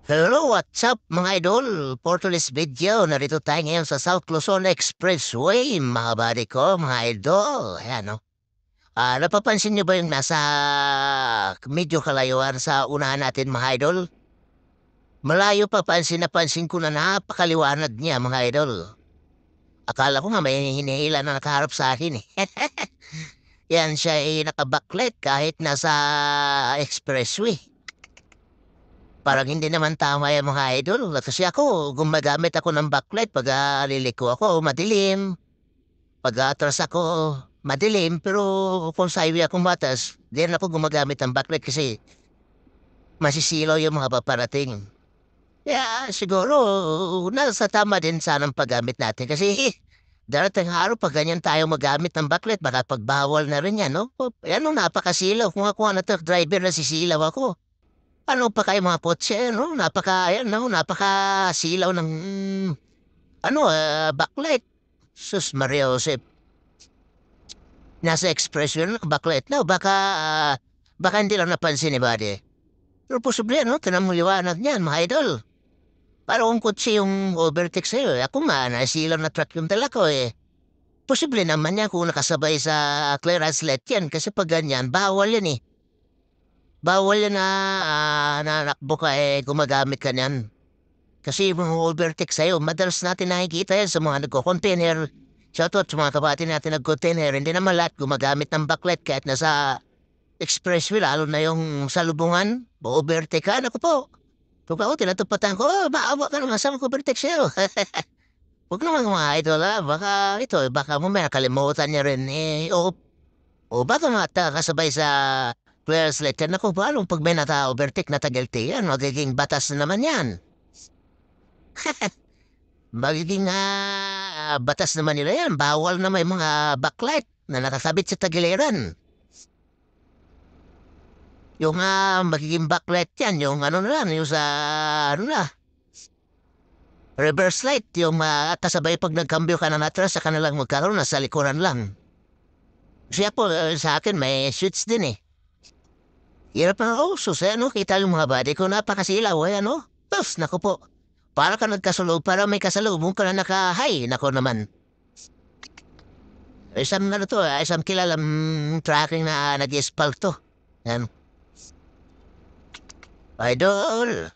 Hello, what's up mga idol? For today's video, narito tayo ngayon sa South Luzon Expressway, mga buddy ko, mga idol. Ayan, no? Napapansin niyo ba yung nasa medyo kalayuan sa unahan natin, mga idol? Malayo pa, pansin na pansin ko na napakaliwanag niya, mga idol. Akala ko nga may hinihila na nakaharap sa akin, eh. Yan siya ay nakabacklight kahit nasa expressway. Parang hindi naman tama yung mga idol. Kasi ako, gumagamit ako ng backlight pag liliko ako, madilim. Pag atras ako, madilim. Pero kung sa highway akong batas, di rin ako gumagamit ng backlight kasi masisilaw yung mga paparating. Kaya siguro, nasa tama din sanang paggamit natin. Kasi darating araw pag ganyan tayo magamit ng backlight, baka pagbawal na rin yan, no? Yan, no, napakasilaw. Kung ako na truck driver na sisilaw ako. Ano pa kayo mga kotse, no? Ayan, no? Napakasilaw ng, backlight. Sus, Maria Josep. Nasa expression, backlight na. Baka hindi lang napansin ni Buddy. Pero posible, no? Tinang mo liwanag niyan, mga idol. Para kung kotse yung overtake sa'yo. Ako nga, nasilaw na truck yung dala ko, eh. Posible naman yan kung nakasabay sa clearance light yan. Kasi pag ganyan, bawal yan, eh. Bawal yan na nakbo ka, eh, gumagamit ka niyan. Kasi yung mga overtake sa'yo, madalas natin nakikita yan sa mga nagko-container. Shoutout sa mga kabati natin nag-container. Hindi naman lahat gumagamit ng backlight kahit nasa expressway, lalo na yung salubungan. Overtake ka, naku po. Kung ako, tinatupatan ko, maawa ka naman sa mga overtake sa'yo. Huwag naman mga idol, baka mamaya kalimutan niya rin, eh, o baka kasabay sa players lecture, naku, paano pag may nata-overtake na tagalti yan, magiging batas na naman yan. Magiging batas naman nila yan. Bawal na may mga backlight na nakakabit sa tagiliran. Yung magiging backlight yan, yung ano na lang, yung sa, ano na, reverse light, yung kasabay pag nagkambyo ka na natras, sa kanilang magkaroon, nasa likuran lang. Siya po, sa akin, may switch din eh. Hirap na sus, ano, kita yung mga body ko, napakasilaw, ano? Tapos, naku po, para ka nagkasulog, para may kasalubong ka na naka-high, nako naman. Isang ano to, isang kilalang tracking na nag-espal to. Yan. Idol,